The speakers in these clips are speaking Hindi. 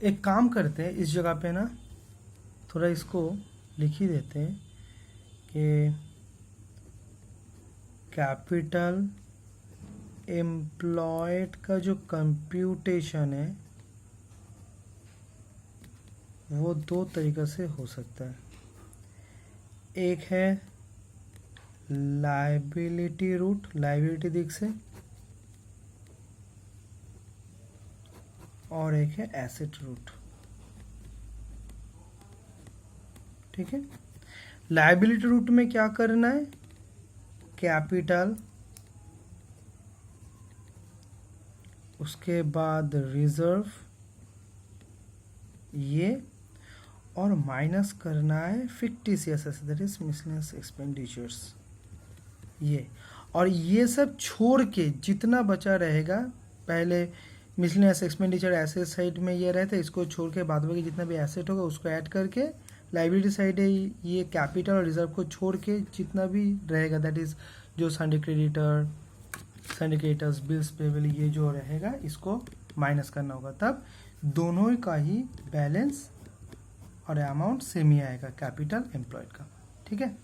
एक काम करते हैं, इस जगह पे ना थोड़ा इसको लिख ही देते हैं कि कैपिटल एम्प्लॉयड का जो कंप्यूटेशन है वो दो तरीक़ा से हो सकता है। एक है लायबिलिटी रूट, लायबिलिटी दिख से, और एक है एसेट रूट। ठीक है, लायबिलिटी रूट में क्या करना है, कैपिटल, उसके बाद रिजर्व, ये, और माइनस करना है fictitious asset that is miscellaneous expenditures, ये। और ये सब छोड़ के जितना बचा रहेगा, पहले मिसलेनियस एक्सपेंडिचर एसेट साइड में ये रहता है, इसको छोड़ के बाद बाकी जितना भी एसेट होगा उसको ऐड करके लाइबिलिटी साइड है ये कैपिटल और रिजर्व को छोड़ के जितना भी रहेगा दैट इज जो Sunday creditor, Sunday creditors, bills payable, ये जो रहेगा इसको माइनस करना होगा, तब दोनों का ही बैलेंस और अमाउंट सेम ही आएगा कैपिटल एम्प्लॉयड का। ठीक है,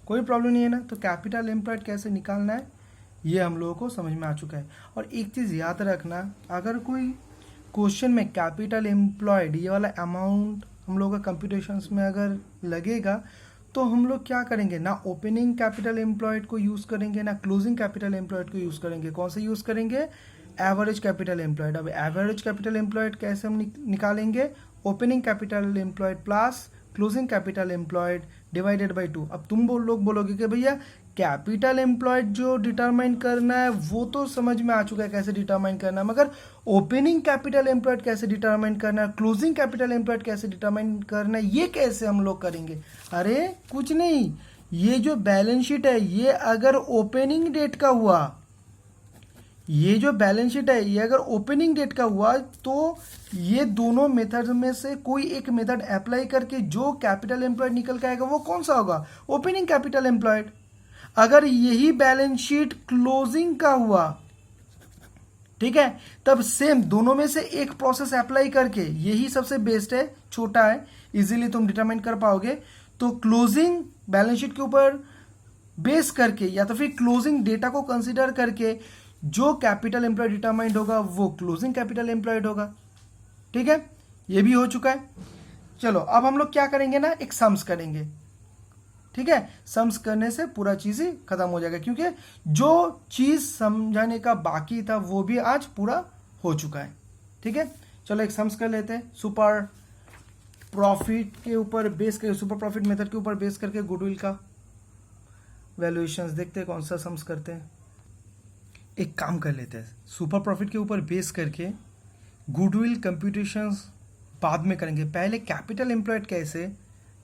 कोई प्रॉब्लम नहीं है ना। तो कैपिटल एम्प्लॉयड कैसे निकालना है ये हम लोगों को समझ में आ चुका है। और एक चीज़ याद रखना, अगर कोई क्वेश्चन में कैपिटल एम्प्लॉयड ये वाला अमाउंट हम लोगों का कंप्यूटेशंस में अगर लगेगा तो हम लोग क्या करेंगे, ना ओपनिंग कैपिटल एम्प्लॉयड को यूज़ करेंगे ना क्लोजिंग कैपिटल एम्प्लॉयड को यूज़ करेंगे। कौन से यूज़ करेंगे, एवरेज कैपिटल एम्प्लॉयड। अब एवरेज कैपिटल एम्प्लॉयड कैसे हम निकालेंगे, opening capital employed plus closing capital employed divided by 2। अब तुम लोग बोलोगे कि भैया कैपिटल एम्प्लॉयड जो डिटरमाइन करना है वो तो समझ में आ चुका है कैसे डिटरमाइन करना है, मगर ओपनिंग कैपिटल एम्प्लॉयड कैसे डिटरमाइन करना है, क्लोजिंग कैपिटल एम्प्लॉयड कैसे डिटरमाइन करना है, ये कैसे हम लोग करेंगे। अरे कुछ नहीं, ये जो बैलेंस शीट है ये अगर ओपनिंग डेट का हुआ, ये जो बैलेंस शीट है ये अगर ओपनिंग डेट का हुआ तो ये दोनों मेथड में से कोई एक मेथड अप्लाई करके जो कैपिटल एम्प्लॉयड निकल के आएगा वो कौन सा होगा, ओपनिंग कैपिटल एम्प्लॉयड। अगर यही बैलेंस शीट क्लोजिंग का हुआ, ठीक है, तब सेम दोनों में से एक प्रोसेस अप्लाई करके, यही सबसे बेस्ट है, छोटा है, इजीली तुम डिटरमाइन कर पाओगे। तो क्लोजिंग बैलेंस शीट के ऊपर बेस करके या तो फिर क्लोजिंग डेटा को कंसीडर करके जो कैपिटल एम्प्लॉयड डिटरमाइंड होगा वो क्लोजिंग कैपिटल एम्प्लॉयड होगा। ठीक है, ये भी हो चुका है। चलो अब हम लोग क्या करेंगे ना, एक सम्स करेंगे। ठीक है, सम्स करने से पूरा चीज ही खत्म हो जाएगा, क्योंकि जो चीज समझाने का बाकी था वो भी आज पूरा हो चुका है। ठीक है, चलो एक सम्स कर लेते हैं। सुपर प्रॉफिट के ऊपर बेस करके, सुपर प्रॉफिट मेथड के ऊपर बेस करके गुडविल का वैल्यूएशंस देखते हैं कौन सा सम्स करते हैं। एक काम कर लेते हैं, सुपर प्रॉफिट के ऊपर बेस करके गुडविल कंप्यूटेशंस बाद में करेंगे, पहले कैपिटल एम्प्लॉयड कैसे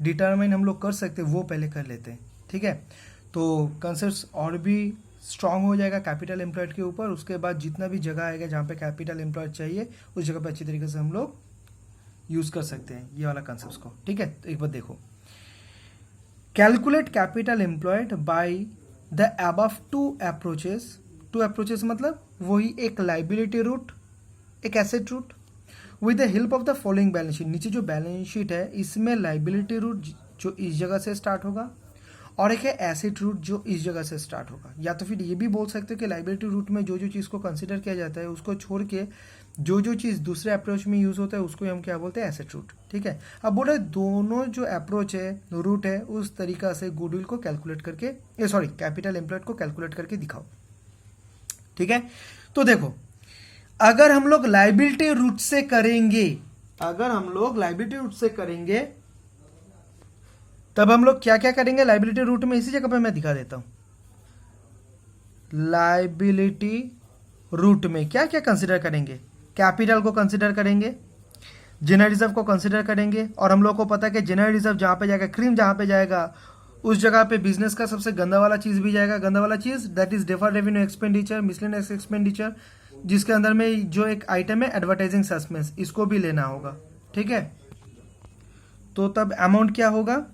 डिटरमाइन हम लोग कर सकते हैं वो पहले कर लेते हैं। ठीक है, तो कंसेप्ट और भी स्ट्रांग हो जाएगा कैपिटल एम्प्लॉयड के ऊपर। उसके बाद जितना भी जगह आएगा जहाँ पे कैपिटल एम्प्लॉयड चाहिए उस जगह पे अच्छी तरीके से हम लोग यूज कर सकते हैं ये वाला कंसेप्ट को। ठीक है, तो एक बार देखो, calculate capital employed by the above two approaches. Two approaches मतलब वही, एक लाइबिलिटी रूट, एक asset route, with the help of the following balance sheet. नीचे जो बैलेंस शीट है इसमें लाइबिलिटी रूट जो इस जगह से स्टार्ट होगा और एक है एसेट रूट जो इस जगह से स्टार्ट होगा। या तो फिर ये भी बोल सकते हो कि लाइबिलिटी रूट में जो जो चीज़ को कंसिडर किया जाता है उसको छोड़ के जो जो चीज़ दूसरे अप्रोच में यूज़ होता है उसको हम क्या बोलते हैं, एसेट रूट। ठीक है, अब बोल रहे दोनों जो अप्रोच है, रूट है, उस तरीका से गुडविल को कैलकुलेट करके, कैपिटल एम्प्लॉयड को कैलकुलेट करके दिखाओ। ठीक है, तो देखो, अगर हम लोग लाइबिलिटी रूट से करेंगे, अगर हम लोग लाइबिलिटी रूट से करेंगे तब हम लोग क्या क्या करेंगे लाइबिलिटी रूट में, इसी जगह पे मैं दिखा देता हूं। लाइबिलिटी रूट में क्या क्या कंसीडर करेंगे, कैपिटल को कंसीडर करेंगे, जनरल रिजर्व को कंसीडर करेंगे, और हम लोग को पता है कि जनरल रिजर्व जहां पे जाएगा, क्रीम जहां पे जाएगा उस जगह पे बिजनेस का सबसे गंदा वाला चीज भी जाएगा। गंदा वाला चीज that is deferred revenue expenditure, miscellaneous expenditure, जिसके अंदर में जो एक आइटम है एडवर्टाइजिंग सस्पेंस, इसको भी लेना होगा। ठीक है, तो तब अमाउंट क्या होगा,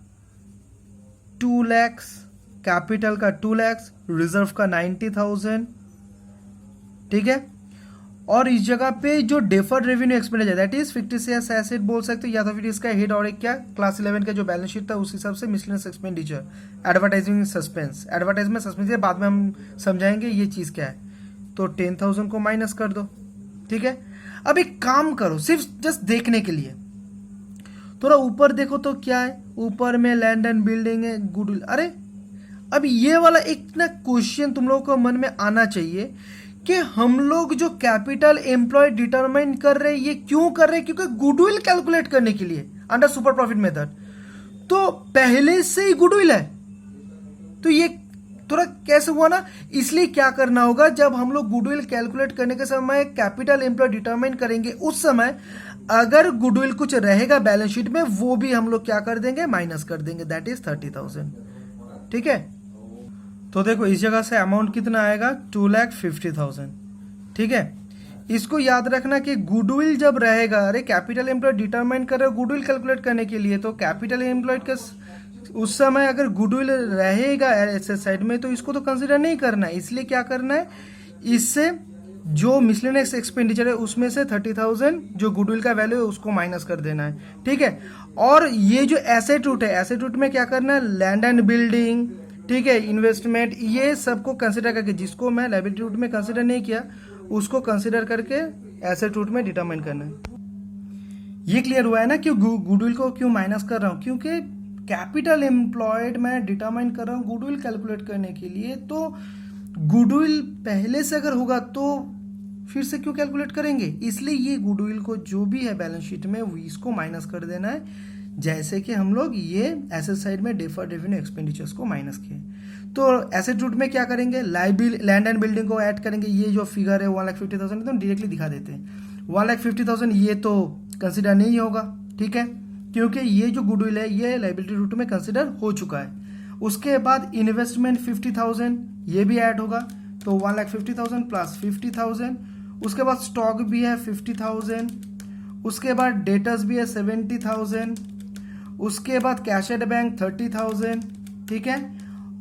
2 लाख, कैपिटल का 2 लाख, रिजर्व का 90,000। ठीक है, और इस जगह पे जो deferred revenue expenditure that is fictitious asset बोल सकते हो, या तो फिर इसका हेड और एक क्या क्लास 11 का जो बैलेंस शीट था उस हिसाब से miscellaneous expenditure, advertising suspense, advertisement suspense बाद में हम समझाएंगे ये चीज़ क्या है। तो 10,000 को माइनस कर दो, ठीक है। अब एक काम करो सिर्फ जस्ट देखने के लिए, थोड़ा ऊपर देखो तो क्या है, ऊपर में लैंड एंड बिल्डिंग है, गुडविल। अरे अब ये वाला एक ना क्वेश्चन तुम लोगों को मन में आना चाहिए कि हम लोग जो कैपिटल एम्प्लॉय डिटरमाइन कर रहे हैं ये क्यों कर रहे हैं, क्योंकि गुडविल कैलकुलेट करने के लिए अंडर सुपर प्रॉफिट मेथड, तो पहले से ही गुडविल है, तो ये थोड़ा कैसे हुआ ना। इसलिए क्या करना होगा, जब हम लोग गुडविल कैलकुलेट करने के समय कैपिटल एम्प्लॉय डिटरमाइन करेंगे उस समय अगर गुडविल कुछ रहेगा बैलेंस शीट में वो भी हम लोग क्या कर देंगे, माइनस कर देंगे, दैट इज 30,000, ठीक है। तो देखो इस जगह से अमाउंट कितना आएगा, 2,50,000, ठीक है। इसको याद रखना कि गुडविल जब रहेगा, अरे कैपिटल एम्प्लॉयड डिटरमाइन कर रहे हो गुडविल कैलकुलेट करने के लिए, तो कैपिटल एम्प्लॉयड का उस समय अगर गुडविल रहेगा एसेट साइड में तो इसको तो कंसिडर नहीं करना है। इसलिए क्या करना है, इससे जो मिसलेनियस एक्सपेंडिचर है उसमें से 30,000 जो गुडविल का वैल्यू है उसको माइनस कर देना है, ठीक है। और ये जो एसेट रूट है, एसेट रूट में क्या करना है, लैंड एंड बिल्डिंग, ठीक है, इन्वेस्टमेंट, ये सबको कंसिडर करके, जिसको मैं लायबिलिटी रूट में कंसिडर नहीं किया उसको कंसिडर करके एसेट रूट में डिटरमाइन करना है। ये क्लियर हुआ है ना कि गुडविल को क्यों माइनस कर रहा हूं, क्योंकि कैपिटल एम्प्लॉयड मैं डिटरमाइन कर रहा हूं गुडविल कैलकुलेट करने के लिए, तो गुडविल पहले से अगर होगा तो फिर से क्यों कैलकुलेट करेंगे, इसलिए ये गुडविल को जो भी है बैलेंस शीट में इसको माइनस कर देना है, जैसे कि हम लोग ये एसेट साइड में डेफर्ड रेवेन्यू एक्सपेंडिचर्स को माइनस किए। तो एसेट रूट में क्या करेंगे, लैंड एंड बिल्डिंग को ऐड करेंगे, ये जो फिगर है 1,50,000 तो डायरेक्टली दिखा देते हैं। 1,50,000 ये तो कंसिडर नहीं होगा, ठीक है, क्योंकि ये जो गुडविल है ये लायबिलिटी रूट में कंसिडर हो चुका है। उसके बाद इन्वेस्टमेंट 50,000 ये भी ऐड होगा, तो 1,50,000 प्लस 50,000। उसके बाद स्टॉक भी है 50,000, उसके बाद डेटर्स भी है 70,000, उसके बाद कैश एट बैंक 30,000, ठीक है।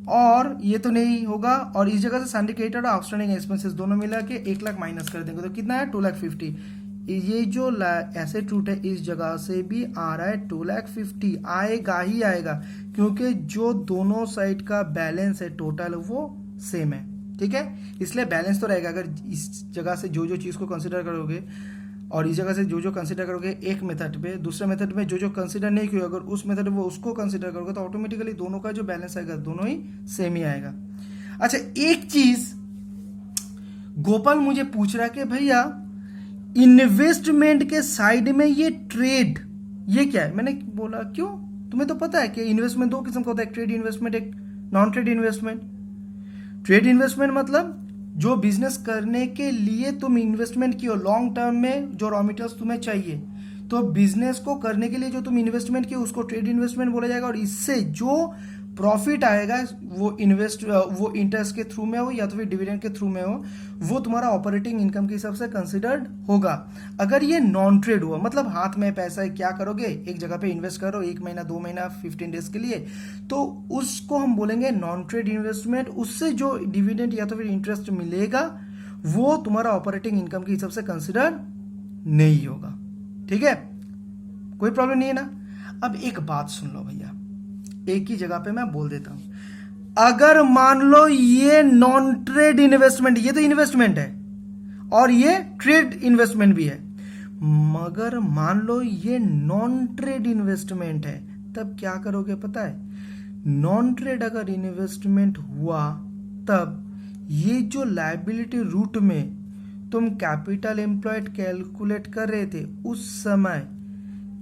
और ये तो नहीं होगा, और इस जगह से सिंडिकेटेड और आउटस्टैंडिंग एक्सपेंसेस दोनों मिला के 1,00,000 माइनस कर देंगे, तो कितना है 2,50,000। ये जो एसेट रूट है इस जगह से भी आ रहा है 2,50,000, आएगा ही आएगा, क्योंकि जो दोनों साइड का बैलेंस है टोटल वो सेम है, ठीक है, इसलिए बैलेंस तो रहेगा। अगर इस जगह से जो चीज़ को कंसिडर करोगे और इस जगह से जो कंसिडर करोगे एक मेथड पे, दूसरे मेथड में जो कंसिडर नहीं किया अगर उस मेथड वो उसको कंसिडर करोगे तो ऑटोमेटिकली दोनों का जो बैलेंस आएगा दोनों ही सेम ही आएगा। अच्छा एक चीज गोपाल मुझे पूछ रहा है कि भैया इन्वेस्टमेंट के साइड में ये ट्रेड ये क्या है, मैंने बोला क्यों, तुम्हें तो पता है कि इन्वेस्टमेंट दो किस्म का होता है, एक ट्रेड इन्वेस्टमेंट एक non trade investment. Trade investment मतलब जो बिजनेस करने के लिए तुम इन्वेस्टमेंट किए लॉन्ग टर्म में जो रॉ मटेरियल्स तुम्हें चाहिए, तो बिजनेस को करने के लिए जो तुम इन्वेस्टमेंट किए उसको ट्रेड इन्वेस्टमेंट बोला जाएगा, और इससे जो प्रॉफिट आएगा वो इंटरेस्ट के थ्रू में हो या तो फिर डिविडेंड के थ्रू में हो, वो तुम्हारा ऑपरेटिंग इनकम के हिसाब से कंसिडर्ड होगा। अगर ये नॉन ट्रेड हुआ मतलब हाथ में पैसा है, क्या करोगे एक जगह पे इन्वेस्ट करो 1 महीना 2 महीना 15 डेज के लिए, तो उसको हम बोलेंगे नॉन ट्रेड इन्वेस्टमेंट। उससे जो डिविडेंड या तो फिर इंटरेस्ट मिलेगा वो तुम्हारा ऑपरेटिंग इनकम के हिसाब से कंसिडर नहीं होगा, ठीक है, कोई प्रॉब्लम नहीं है ना। अब एक बात सुन लो भैया, एक ही जगह पे मैं बोल देता हूं, अगर मान लो ये नॉन ट्रेड इन्वेस्टमेंट, ये तो इन्वेस्टमेंट है और ये ट्रेड इन्वेस्टमेंट भी है, मगर मान लो ये नॉन ट्रेड इन्वेस्टमेंट है, तब क्या करोगे पता है, नॉन ट्रेड अगर इन्वेस्टमेंट हुआ तब ये जो लायबिलिटी रूट में तुम कैपिटल एम्प्लॉयड कैलकुलेट कर रहे थे उस समय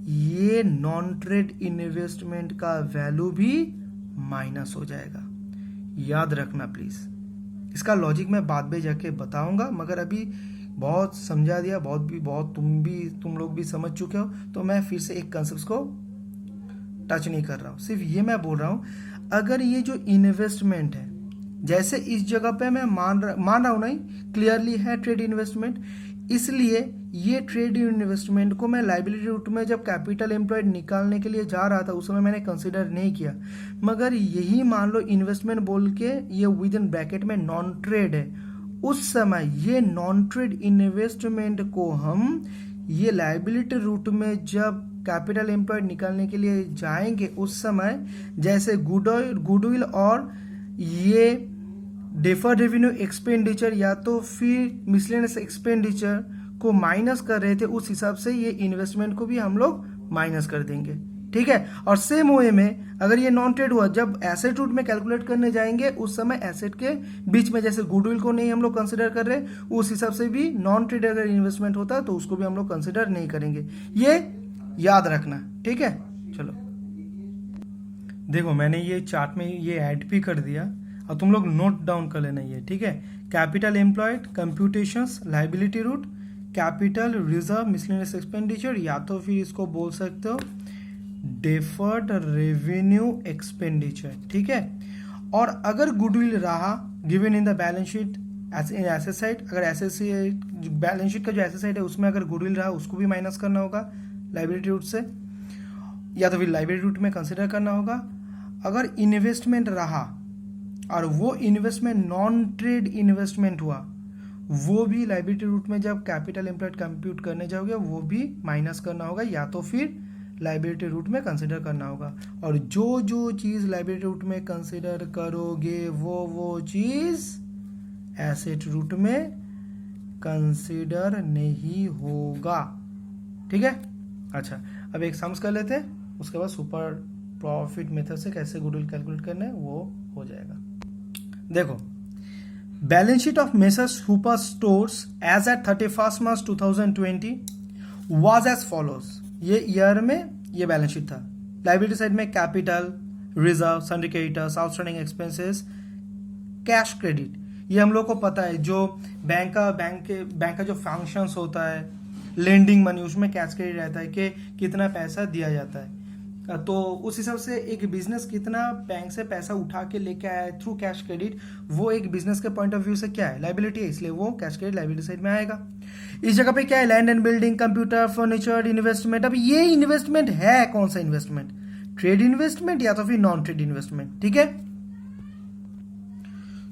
ये नॉन ट्रेड इन्वेस्टमेंट का वैल्यू भी माइनस हो जाएगा, याद रखना प्लीज। इसका लॉजिक मैं बाद में जाके बताऊंगा, मगर अभी बहुत समझा दिया, बहुत तुम लोग भी समझ चुके हो, तो मैं फिर से एक कंसेप्ट को टच नहीं कर रहा हूं, सिर्फ ये मैं बोल रहा हूं अगर ये जो इन्वेस्टमेंट है, जैसे इस जगह पे मैं मान रहा हूं नहीं, क्लियरली है ट्रेड इन्वेस्टमेंट, इसलिए ये ट्रेड इन्वेस्टमेंट को मैं लायबिलिटी रूट में जब कैपिटल एम्प्लॉयड निकालने के लिए जा रहा था उस समय मैंने कंसिडर नहीं किया, मगर यही मान लो इन्वेस्टमेंट बोल के ये विद इन ब्रैकेट में नॉन ट्रेड है उस समय ये नॉन ट्रेड इन्वेस्टमेंट को हम ये लायबिलिटी रूट में जब कैपिटल एम्प्लॉयड निकालने के लिए जाएंगे उस समय जैसे गुडविल और ये डेफर्ड रेवेन्यू एक्सपेंडिचर या तो फिर मिसलेनियस एक्सपेंडिचर को माइनस कर रहे थे, उस हिसाब से ये इन्वेस्टमेंट को भी हम लोग माइनस कर देंगे। ठीक है, और सेम वे में अगर ये नॉन ट्रेड हुआ, जब एसेट रूट में कैलकुलेट करने जाएंगे उस समय एसेट के बीच में जैसे गुडविल को नहीं हम लोग कंसिडर कर रहे, उस हिसाब से भी नॉन ट्रेड अगर इन्वेस्टमेंट होता तो उसको भी हम लोग कंसिडर नहीं करेंगे। ये याद रखना, ठीक है। चलो देखो मैंने ये चार्ट में ये ऐड भी कर दिया और तुम लोग नोट डाउन कर लेना ये, ठीक है। Capital employed, computations, liability route, capital reserve, miscellaneous expenditure, या तो फिर इसको बोल सकते हो डेफर्ड रेवेन्यू एक्सपेंडिचर, ठीक है। और अगर गुडविल रहा given in the balance sheet asset side, अगर एसेट बैलेंस शीट का जो एसेट साइड है उसमें अगर गुडविल रहा उसको भी माइनस करना होगा लाइबिलिटी रूट से, या तो फिर लाइबिलिटी रूट में कंसिडर करना होगा। अगर इन्वेस्टमेंट रहा और वो इन्वेस्टमेंट नॉन ट्रेड इन्वेस्टमेंट हुआ, वो भी लाइबिलिटी रूट में जब कैपिटल एम्प्लॉयड कंप्यूट करने जाओगे वो भी माइनस करना होगा, या तो फिर लाइबिलिटी रूट में कंसिडर करना होगा। और जो जो चीज़ लाइबिलिटी रूट में कंसिडर करोगे वो चीज़ एसेट रूट में कंसिडर नहीं होगा, ठीक है। अच्छा, अब एक सम्स कर लेते हैं, उसके बाद सुपर प्रॉफिट मेथड से कैसे गुडविल कैलकुलेट करना है वो हो जाएगा। देखो, balance sheet of Messrs super stores as at 31 March 2020 was as follows. ये ईयर में ये बैलेंस शीट था। लाइबिलिटी साइड में capital reserve, sundry creditors, outstanding expenses, cash credit. ये हम लोग को पता है जो बैंक का जो फंक्शंस होता है, लेंडिंग मनी, उसमें कैश क्रेडिट रहता है कि कितना पैसा दिया जाता है। तो उस हिसाब से एक बिजनेस कितना बैंक से पैसा उठा के लेके आया है थ्रू कैश क्रेडिट, वो एक बिजनेस के पॉइंट ऑफ व्यू से क्या है, लाइबिलिटी है, इसलिए वो कैश क्रेडिट लाइबिलिटी साइड में आएगा। इस जगह पे क्या है, land and building, computer, furniture investment. अब ये इन्वेस्टमेंट है कौन सा इन्वेस्टमेंट, ट्रेड इन्वेस्टमेंट या तो फिर नॉन ट्रेड इन्वेस्टमेंट, ठीक है।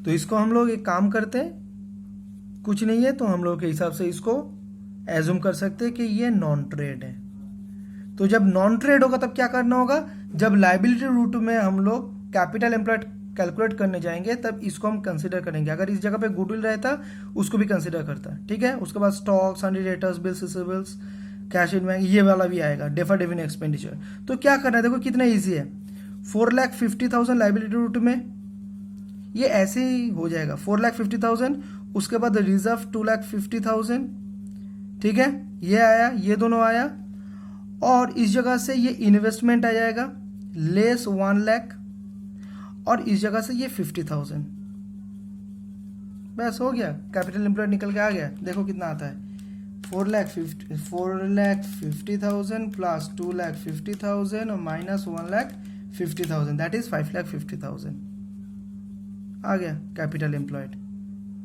तो इसको हम लोग एक काम करते हैं, कुछ नहीं है तो हम लोग के हिसाब से इसको एज्यूम कर सकते हैं कि ये नॉन ट्रेड है। तो जब नॉन ट्रेड होगा तब क्या करना होगा, जब लाइबिलिटी रूट में हम लोग कैपिटल एम्प्लॉयड कैलकुलेट करने जाएंगे तब इसको हम कंसीडर करेंगे। अगर इस जगह पे गुडविल रहता उसको भी कंसीडर करता, ठीक है। उसके बाद stock, sundry debtors, bills, receivables, cash in bank, ये वाला भी आएगा, डेफर्ड रेवेन्यू एक्सपेंडिचर। तो क्या करना है, देखो कितना ईजी है। 4,50,000 लाइबिलिटी रूट में ये ऐसे ही हो जाएगा, 4,50,000। उसके बाद रिजर्व 2,50,000, ठीक है, ये आया, ये दोनों आया। और इस जगह से ये इन्वेस्टमेंट आ जाएगा लेस 1 लाख, और इस जगह से ये 50,000। बस हो गया, कैपिटल एम्प्लॉयड निकल के आ गया। देखो कितना आता है, 4,50,000 प्लस 2,50,000 और माइनस 1,50,000, दैट इज 5,50,000 आ गया कैपिटल एम्प्लॉयड,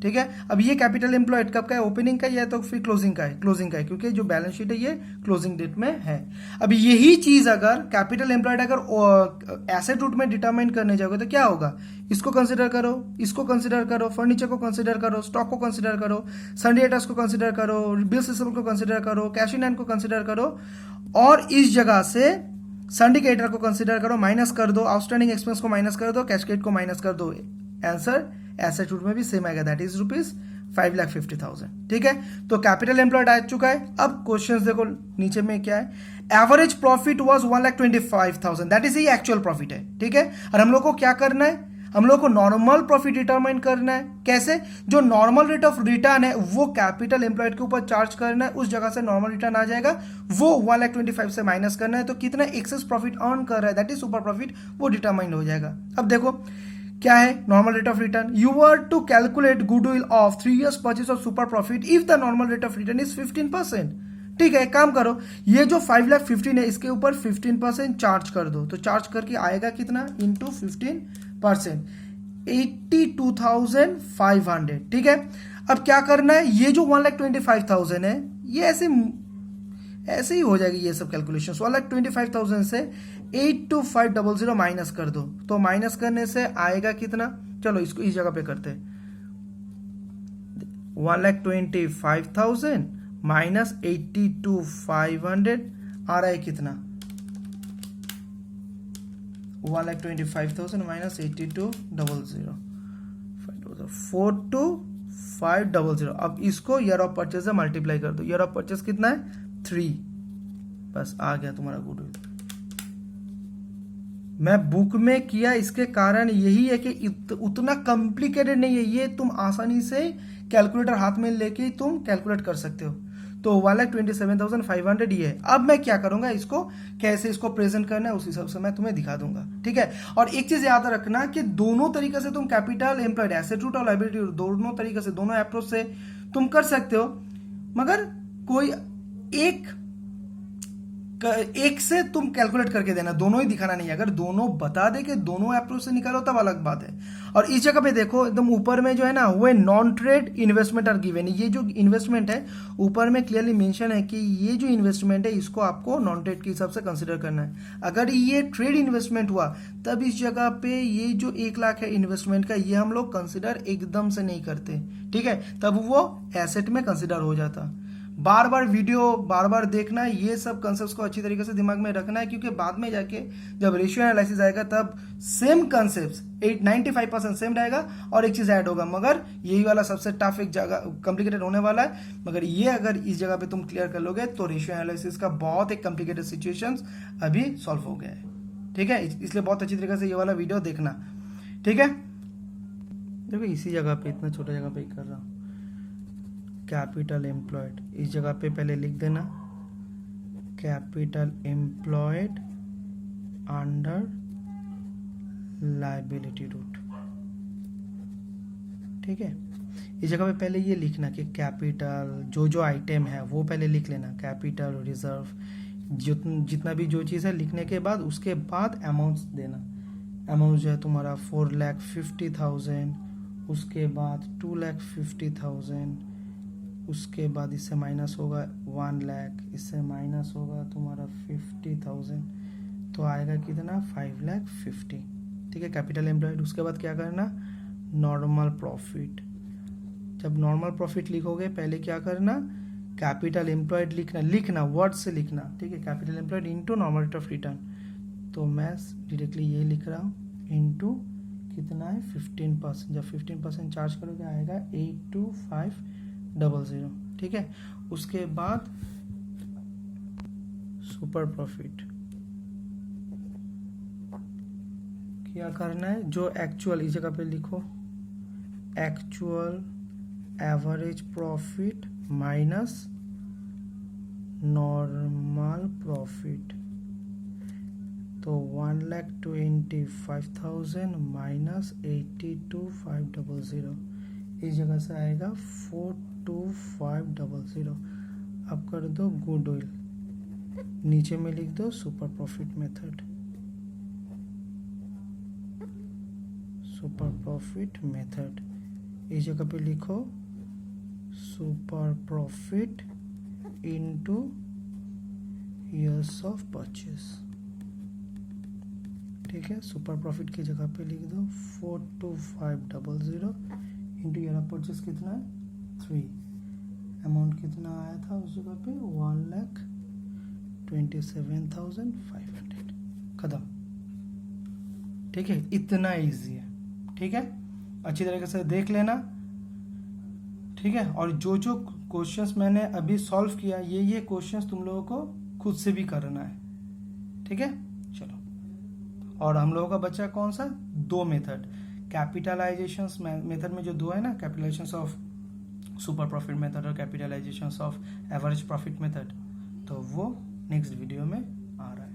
ठीक है। अब ये कैपिटल एम्प्लॉयड कब का है, ओपनिंग का या तो फिर क्लोजिंग का है, क्लोजिंग का है, क्योंकि जो बैलेंस शीट है ये क्लोजिंग डेट में है। अब यही चीज अगर कैपिटल एम्प्लॉयड अगर एसेट रूट में डिटरमाइन करने जाओगे तो क्या होगा, इसको कंसिडर करो, इसको कंसिडर करो, फर्नीचर को कंसिडर करो, स्टॉक को कंसिडर करो, सन्ड्री डेटर्स को कंसिडर करो, बिल्स रिसीवेबल को कंसिडर करो, कैश इन हैंड को कंसिडर करो, और इस जगह से सन्ड्री क्रेडिटर को कंसिडर करो, माइनस कर दो, आउटस्टैंडिंग एक्सपेंस को माइनस कर दो, कैश क्रेडिट को माइनस कर दो। आंसर एसेट रूट में भी सेम आएगा, दैट इज ₹5,50,000, ठीक है। तो कैपिटल एम्प्लॉयड आ चुका है। अब क्वेश्चंस देखो नीचे में क्या है, average profit was 1,25,000, that is actual profit है, ठीक है। और हम लोग को क्या करना है, हम लोग को नॉर्मल प्रॉफिट डिटरमाइन करना है। कैसे, जो नॉर्मल रेट ऑफ रिटर्न है वो कैपिटल एम्प्लॉयड के ऊपर चार्ज करना है, उस जगह से नॉर्मल रिटर्न आ जाएगा, वो 1,25,000 से माइनस करना है। तो कितना एक्सेस प्रॉफिट अर्न कर रहा है, दैट इज सुपर प्रॉफिट, वो डिटरमाइन हो जाएगा। अब देखो क्या है normal rate of return, you are to calculate goodwill of 3 years purchase of super profit if the normal rate of return is 15%, ठीक है। एक काम करो, ये जो 5,15,000 है इसके ऊपर 15% चार्ज कर दो, तो चार्ज करके आएगा कितना, इंटू 15%, 82,500, ठीक है। अब क्या करना है, ये जो 1,25,000 है ये ऐसे ही हो जाएगी ये सब कैलकुलेशन। 1,25,000 से 82,500 माइनस कर दो, तो माइनस करने से आएगा कितना, चलो इसको इस जगह पे करते हैं, 1,25,000 माइनस 82,500 आ रहा है कितना? 1,25,000 माइनस 82,000 42,500। अब इसको ईयर ऑफ परचेज से मल्टीप्लाई कर दो। ईयर ऑफ परचेज कितना है? 3। बस आ गया तुम्हारा गुडविल। मैं बुक में किया, इसके कारण यही है कि उतना कॉम्प्लिकेटेड नहीं है ये, तुम आसानी से कैलकुलेटर हाथ में लेके तुम कैलकुलेट कर सकते हो। तो 1,27,500 ये है। अब मैं क्या करूंगा, इसको कैसे इसको प्रेजेंट करना है उस हिसाब से मैं तुम्हें दिखा दूंगा, ठीक है। और एक चीज याद रखना कि दोनों तरीके से तुम कैपिटल एम्प्लॉयड, एसेट रूट और लायबिलिटी रूट, दोनों तरीके से, दोनों अप्रोच से तुम कर सकते हो, मगर कोई एक से तुम कैलकुलेट करके देना, दोनों ही दिखाना नहीं है। अगर दोनों बता दे कि दोनों अप्रोच से निकालो तब अलग बात है। और इस जगह पे देखो एकदम ऊपर में जो है ना, वो non trade investment are given. ये जो इन्वेस्टमेंट है ऊपर में क्लियरली मेंशन है कि ये जो इन्वेस्टमेंट है इसको आपको नॉन ट्रेड के हिसाब से कंसिडर करना है। अगर ये ट्रेड इन्वेस्टमेंट हुआ तब इस जगह पे ये जो 1 लाख है इन्वेस्टमेंट का, ये हम लोग कंसिडर एकदम से नहीं करते, ठीक है। तब वो एसेट में कंसिडर हो जाता। बार बार देखना है, ये सब कंसेप्ट को अच्छी तरीके से दिमाग में रखना है, क्योंकि बाद में जाके जब रेशियो एनालिसिस आएगा तब सेम कंसेप्ट 95% सेम रहेगा और एक चीज ऐड होगा, मगर यही वाला सबसे टफ एक जगह कॉम्प्लिकेटेड होने वाला है। मगर ये अगर इस जगह पे तुम क्लियर कर लोगे तो रेशियो एनालिसिस का बहुत एक कॉम्प्लिकेटेड सिचुएशंस अभी सॉल्व हो गया है, ठीक है। इसलिए बहुत अच्छी तरीके से ये वाला वीडियो देखना, ठीक है। देखो इसी जगह पे, इतना छोटा जगह पे ही कर रहा हूँ। कैपिटल एम्प्लॉयड, इस जगह पे पहले लिख देना capital employed under liability route, ठीक है। इस जगह पे पहले ये लिखना कि कैपिटल जो आइटम है वो पहले लिख लेना, कैपिटल रिजर्व जितना भी जो चीज़ है लिखने के बाद उसके बाद अमाउंट्स देना। अमाउंट जो है तुम्हारा 4,50,000, उसके बाद 2,50,000, उसके बाद इससे माइनस होगा 1 लाख, इससे माइनस होगा तुम्हारा 50,000, तो आएगा कितना 5,50,000, ठीक है। Capital employed. उसके बाद क्या करना, नॉर्मल प्रॉफिट। जब नॉर्मल प्रॉफिट लिखोगे पहले क्या करना, कैपिटल एम्प्लॉयड लिखना वर्ड से लिखना, ठीक है। Capital employed into normal rate of return, तो मैं डायरेक्टली ये लिख रहा हूँ इंटू कितना है 15%। जब 15% चार्ज करोगे आएगा 82,500, ठीक है। उसके बाद सुपर प्रॉफिट क्या करना है, जो एक्चुअल, इस जगह पे लिखो actual average profit minus normal profit, तो 1,25,000 माइनस 82,500, इस जगह से आएगा 42,500। अब कर दो गुडविल, नीचे में लिख दो super profit method, super profit method. इस जगह पे लिखो super profit into years of purchase, ठीक है। सुपर प्रॉफिट की जगह पे लिख दो 42,500 इंटू ईयर ऑफ परचेज कितना है 3। अमाउंट कितना आया था उस जगह पे 1,27,500, खत्म, ठीक है। इतना इजी है, ठीक है। अच्छी तरीके से देख लेना, ठीक है। और जो क्वेश्चंस मैंने अभी सॉल्व किया ये क्वेश्चंस तुम लोगों को खुद से भी करना है, ठीक है। चलो, और हम लोगों का बचा कौन सा, 2 मेथड। कैपिटलाइजेशन मेथड में जो 2 है ना, capitalization of super profit method और capitalization of average profit method, तो वो नेक्स्ट वीडियो में आ रहा है।